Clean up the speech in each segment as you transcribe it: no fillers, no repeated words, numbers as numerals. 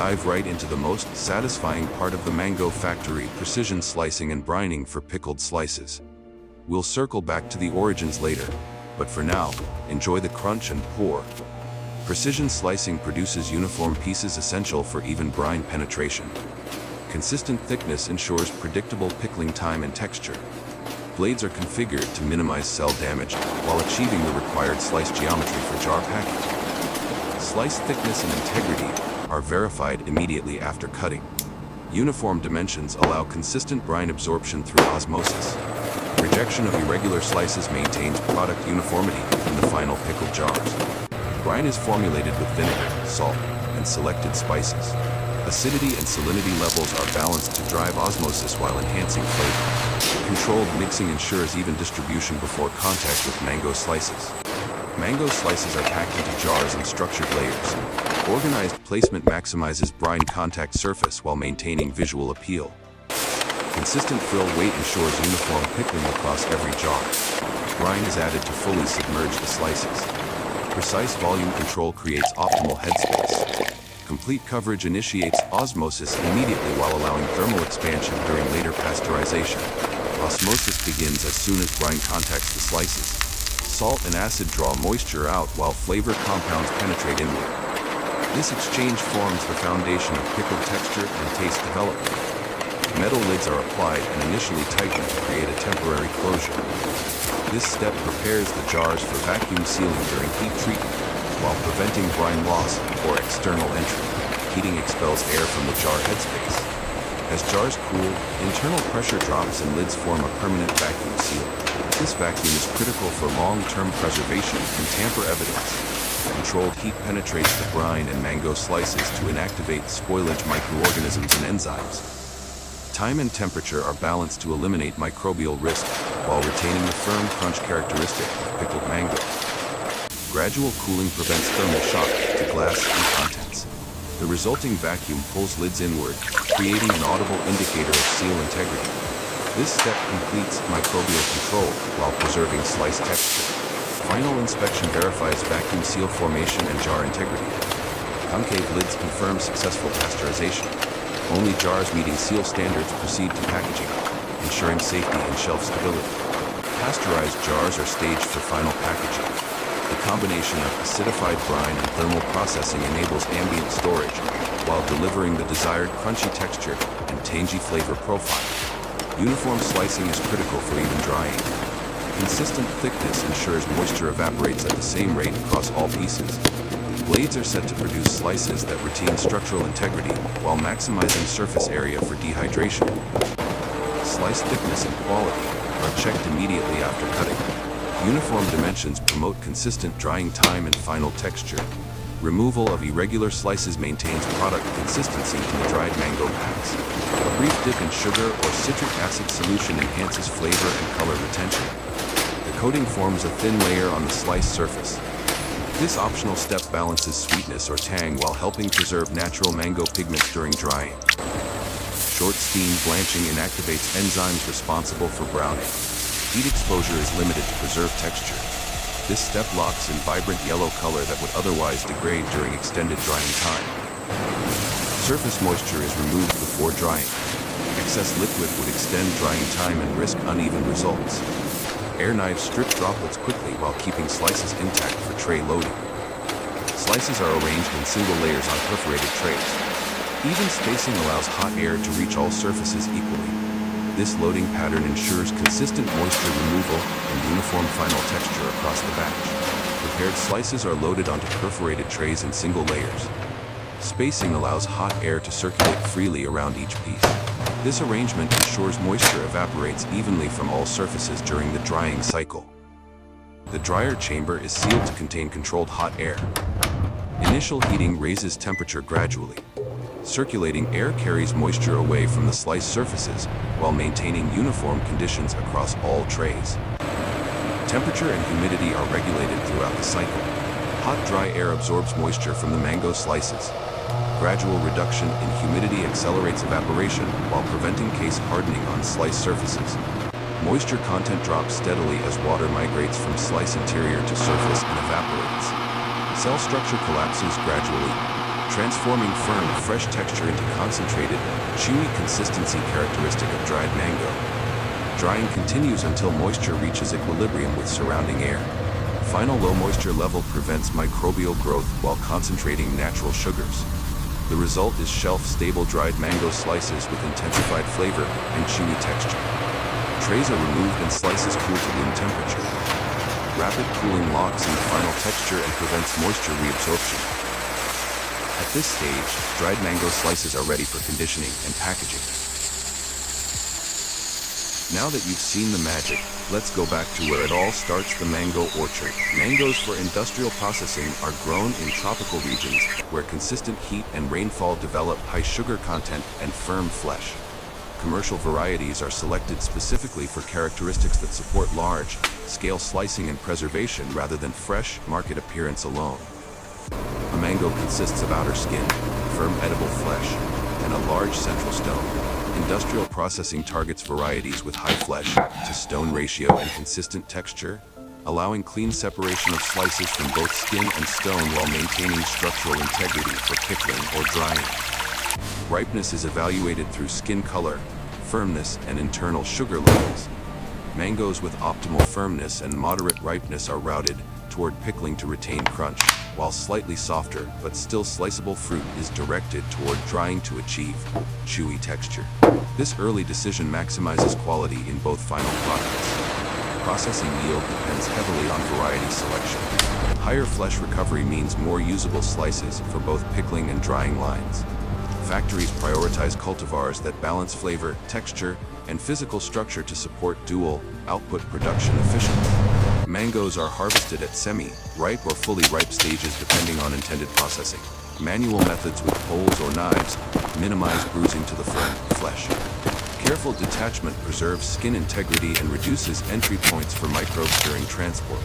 dive right into the most satisfying part of the mango factory: precision slicing and brining for pickled slices. We'll circle back to the origins later, but for now, enjoy the crunch and pour. Precision slicing produces uniform pieces essential for even brine penetration. Consistent thickness ensures predictable pickling time and texture. Blades are configured to minimize cell damage while achieving the required slice geometry for jar packing. Slice thickness and integrity are verified immediately after cutting. Uniform dimensions allow consistent brine absorption through osmosis. Rejection of irregular slices maintains product uniformity in the final pickled jars. Brine is formulated with vinegar, salt, and selected spices. Acidity and salinity levels are balanced to drive osmosis while enhancing flavor. Controlled mixing ensures even distribution before contact with mango slices. Mango slices are packed into jars in structured layers. Organized placement maximizes brine contact surface while maintaining visual appeal. Consistent fill weight ensures uniform pickling across every jar. Brine is added to fully submerge the slices. Precise volume control creates optimal headspace. Complete coverage initiates osmosis immediately while allowing thermal expansion during later pasteurization. Osmosis begins as soon as brine contacts the slices. Salt and acid draw moisture out while flavor compounds penetrate inward. This exchange forms the foundation of pickled texture and taste development. Metal lids are applied and initially tightened to create a temporary closure. This step prepares the jars for vacuum sealing during heat treatment, while preventing brine loss or external entry. Heating expels air from the jar headspace. As jars cool, internal pressure drops and lids form a permanent vacuum seal. This vacuum is critical for long-term preservation and tamper evidence. Controlled heat penetrates the brine and mango slices to inactivate spoilage microorganisms and enzymes. Time and temperature are balanced to eliminate microbial risk while retaining the firm crunch characteristic of pickled mango. Gradual cooling prevents thermal shock to glass and contents. The resulting vacuum pulls lids inward, creating an audible indicator of seal integrity. This step completes microbial control while preserving slice texture. Final inspection verifies vacuum seal formation and jar integrity. Concave lids confirm successful pasteurization. Only jars meeting seal standards proceed to packaging, ensuring safety and shelf stability. Pasteurized jars are staged for final packaging. The combination of acidified brine and thermal processing enables ambient storage, while delivering the desired crunchy texture and tangy flavor profile. Uniform slicing is critical for even drying. Consistent thickness ensures moisture evaporates at the same rate across all pieces. Blades are set to produce slices that retain structural integrity while maximizing surface area for dehydration. Slice thickness and quality are checked immediately after cutting. Uniform dimensions promote consistent drying time and final texture. Removal of irregular slices maintains product consistency in the dried mango packs. A brief dip in sugar or citric acid solution enhances flavor and color retention. The coating forms a thin layer on the sliced surface. This optional step balances sweetness or tang while helping preserve natural mango pigments during drying. Short steam blanching inactivates enzymes responsible for browning. Heat exposure is limited to preserve texture. This step locks in vibrant yellow color that would otherwise degrade during extended drying time. Surface moisture is removed before drying. Excess liquid would extend drying time and risk uneven results. Air knives strip droplets quickly while keeping slices intact for tray loading. Slices are arranged in single layers on perforated trays. Even spacing allows hot air to reach all surfaces equally. This loading pattern ensures consistent moisture removal and uniform final texture across the batch. Prepared slices are loaded onto perforated trays in single layers. Spacing allows hot air to circulate freely around each piece. This arrangement ensures moisture evaporates evenly from all surfaces during the drying cycle. The dryer chamber is sealed to contain controlled hot air. Initial heating raises temperature gradually. Circulating air carries moisture away from the sliced surfaces while maintaining uniform conditions across all trays. Temperature and humidity are regulated throughout the cycle. Hot, dry air absorbs moisture from the mango slices. Gradual reduction in humidity accelerates evaporation while preventing case hardening on sliced surfaces. Moisture content drops steadily as water migrates from slice interior to surface and evaporates. Cell structure collapses gradually. transforming firm, fresh texture into concentrated, chewy consistency characteristic of dried mango. Drying continues until moisture reaches equilibrium with surrounding air. Final low moisture level prevents microbial growth while concentrating natural sugars. The result is shelf-stable dried mango slices with intensified flavor and chewy texture. Trays are removed and slices cool to room temperature. Rapid cooling locks in the final texture and prevents moisture reabsorption. At this stage, dried mango slices are ready for conditioning and packaging. Now that you've seen the magic, let's go back to where it all starts, the mango orchard. Mangoes for industrial processing are grown in tropical regions where consistent heat and rainfall develop high sugar content and firm flesh. Commercial varieties are selected specifically for characteristics that support large-scale slicing and preservation rather than fresh, market appearance alone. A mango consists of outer skin, firm edible flesh, and a large central stone. Industrial processing targets varieties with high flesh-to-stone ratio and consistent texture, allowing clean separation of slices from both skin and stone while maintaining structural integrity for pickling or drying. Ripeness is evaluated through skin color, firmness, and internal sugar levels. Mangoes with optimal firmness and moderate ripeness are routed toward pickling to retain crunch, while slightly softer but still sliceable fruit is directed toward drying to achieve chewy texture. This early decision maximizes quality in both final products. Processing yield depends heavily on variety selection. Higher flesh recovery means more usable slices for both pickling and drying lines. Factories prioritize cultivars that balance flavor, texture, and physical structure to support dual output production efficiently. Mangoes are harvested at semi-ripe or fully ripe stages depending on intended processing. Manual methods with poles or knives minimize bruising to the firm flesh. Careful detachment preserves skin integrity and reduces entry points for microbes during transport.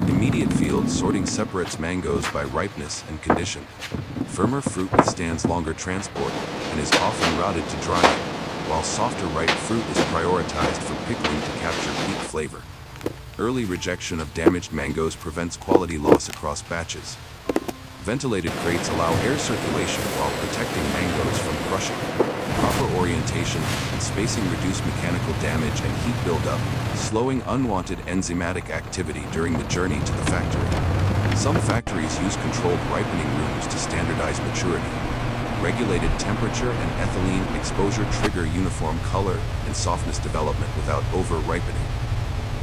Immediate field sorting separates mangoes by ripeness and condition. Firmer fruit withstands longer transport and is often routed to drying, while softer ripe fruit is prioritized for pickling to capture peak flavor. Early rejection of damaged mangoes prevents quality loss across batches. Ventilated crates allow air circulation while protecting mangoes from crushing. Proper orientation and spacing reduce mechanical damage and heat buildup, slowing unwanted enzymatic activity during the journey to the factory. Some factories use controlled ripening rooms to standardize maturity. Regulated temperature and ethylene exposure trigger uniform color and softness development without over-ripening.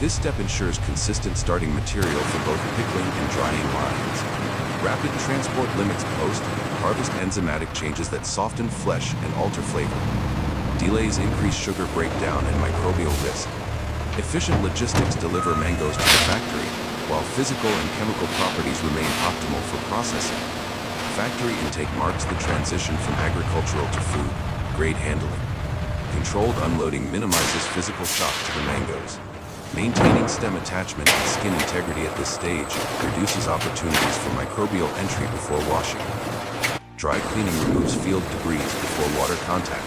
This step ensures consistent starting material for both pickling and drying lines. Rapid transport limits post-harvest enzymatic changes that soften flesh and alter flavor. Delays increase sugar breakdown and microbial risk. Efficient logistics deliver mangoes to the factory, while physical and chemical properties remain optimal for processing. Factory intake marks the transition from agricultural to food-grade handling. Controlled unloading minimizes physical shock to the mangoes. Maintaining stem attachment and skin integrity at this stage reduces opportunities for microbial entry before washing. Dry cleaning removes field debris before water contact.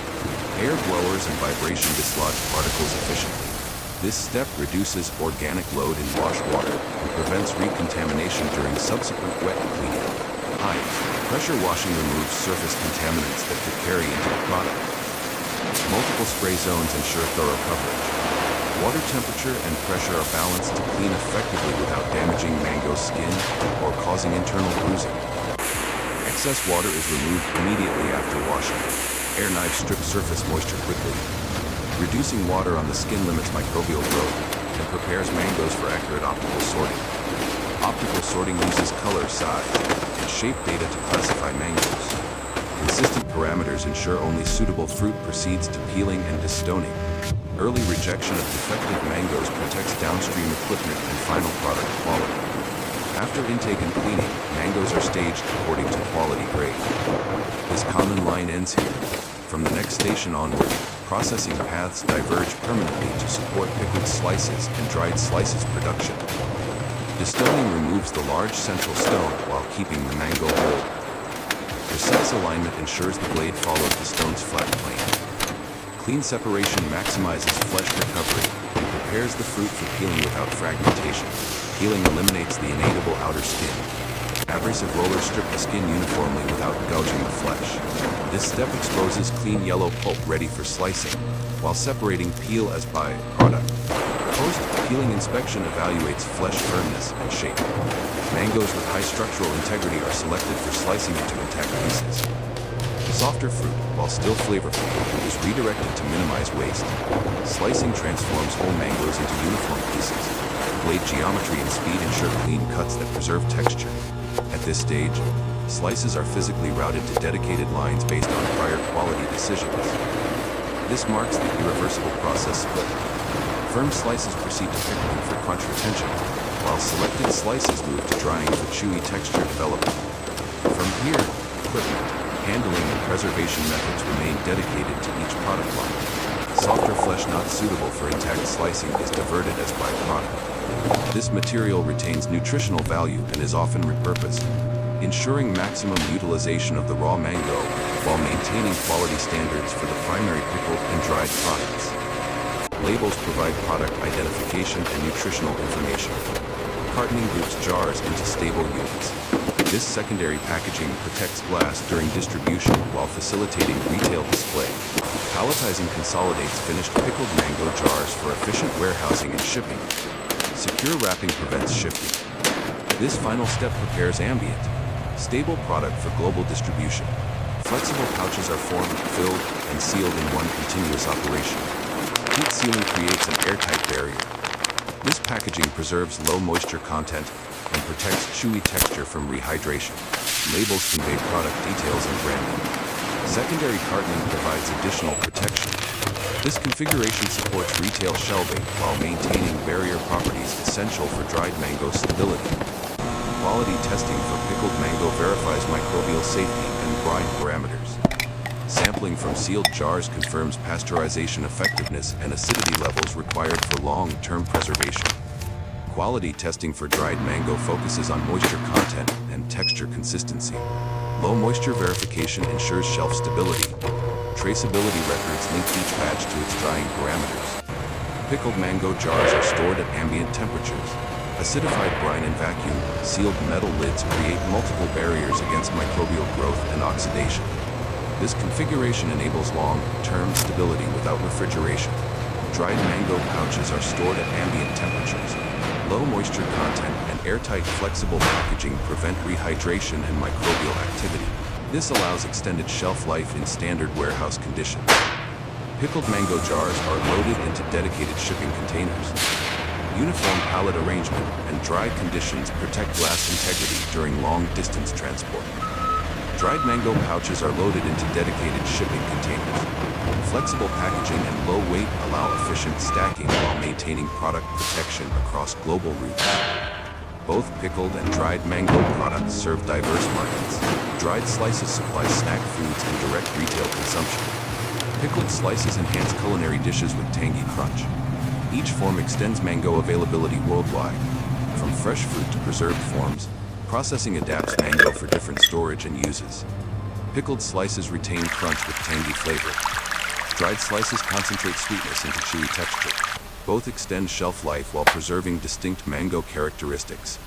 Air blowers and vibration dislodge particles efficiently. This step reduces organic load in wash water and prevents recontamination during subsequent wet cleaning. High pressure washing removes surface contaminants that could carry into the product. Multiple spray zones ensure thorough coverage. Water temperature and pressure are balanced to clean effectively without damaging mango skin or causing internal bruising. Excess water is removed immediately after washing. Air knives strip surface moisture quickly. Reducing water on the skin limits microbial growth and prepares mangoes for accurate optical sorting. Optical sorting uses color, size, and shape data to classify mangoes. Consistent parameters ensure only suitable fruit proceeds to peeling and destoning. Early rejection of defective mangoes protects downstream equipment and final product quality. After intake and cleaning, mangoes are staged according to quality grade. This common line ends here. From the next station onward, processing paths diverge permanently to support pickled slices and dried slices production. Destoning removes the large central stone while keeping the mango whole. Precise alignment ensures the blade follows the stone's flat plane. Clean separation maximizes flesh recovery and prepares the fruit for peeling without fragmentation. Peeling eliminates the inedible outer skin. Abrasive rollers strip the skin uniformly without gouging the flesh. This step exposes clean yellow pulp ready for slicing, while separating peel as byproduct. Post-peeling inspection evaluates flesh firmness and shape. Mangoes with high structural integrity are selected for slicing into intact pieces. Softer fruit, while still flavorful, is redirected to minimize waste. Slicing transforms whole mangoes into uniform pieces. Blade geometry and speed ensure clean cuts that preserve texture. At this stage, slices are physically routed to dedicated lines based on prior quality decisions. This marks the irreversible process split. Firm slices proceed to pickling for crunch retention, while selected slices move to drying for chewy texture development. From here, equipment, handling, and preservation methods remain dedicated to each product line. Softer flesh not suitable for intact slicing is diverted as byproduct. This material retains nutritional value and is often repurposed, ensuring maximum utilization of the raw mango while maintaining quality standards for the primary pickled and dried products. Labels provide product identification and nutritional information. Cartoning groups jars into stable units. This secondary packaging protects glass during distribution while facilitating retail display. Palletizing consolidates finished pickled mango jars for efficient warehousing and shipping. Secure wrapping prevents shifting. This final step prepares ambient, stable product for global distribution. Flexible pouches are formed, filled, and sealed in one continuous operation. Heat sealing creates an airtight barrier. This packaging preserves low moisture content and protects chewy texture from rehydration. Labels convey product details and branding. Secondary cartoning provides additional protection. This configuration supports retail shelving while maintaining barrier properties essential for dried mango stability. Quality testing for pickled mango verifies microbial safety and brine parameters. Sampling from sealed jars confirms pasteurization effectiveness and acidity levels required for long-term preservation. Quality testing for dried mango focuses on moisture content and texture consistency. Low moisture verification ensures shelf stability. Traceability records link each batch to its drying parameters. Pickled mango jars are stored at ambient temperatures. Acidified brine and vacuum-sealed metal lids create multiple barriers against microbial growth and oxidation. This configuration enables long-term stability without refrigeration. Dried mango pouches are stored at ambient temperatures. Low moisture content and airtight flexible packaging prevent rehydration and microbial activity. This allows extended shelf life in standard warehouse conditions. Pickled mango jars are loaded into dedicated shipping containers. Uniform pallet arrangement and dry conditions protect glass integrity during long-distance transport. Dried mango pouches are loaded into dedicated shipping containers. Flexible packaging and low weight allow efficient stacking while maintaining product protection across global routes. Both pickled and dried mango products serve diverse markets. Dried slices supply snack foods and direct retail consumption. Pickled slices enhance culinary dishes with tangy crunch. Each form extends mango availability worldwide. From fresh fruit to preserved forms, processing adapts mango for different storage and uses. Pickled slices retain crunch with tangy flavor. Dried slices concentrate sweetness into chewy texture. Both extend shelf life while preserving distinct mango characteristics.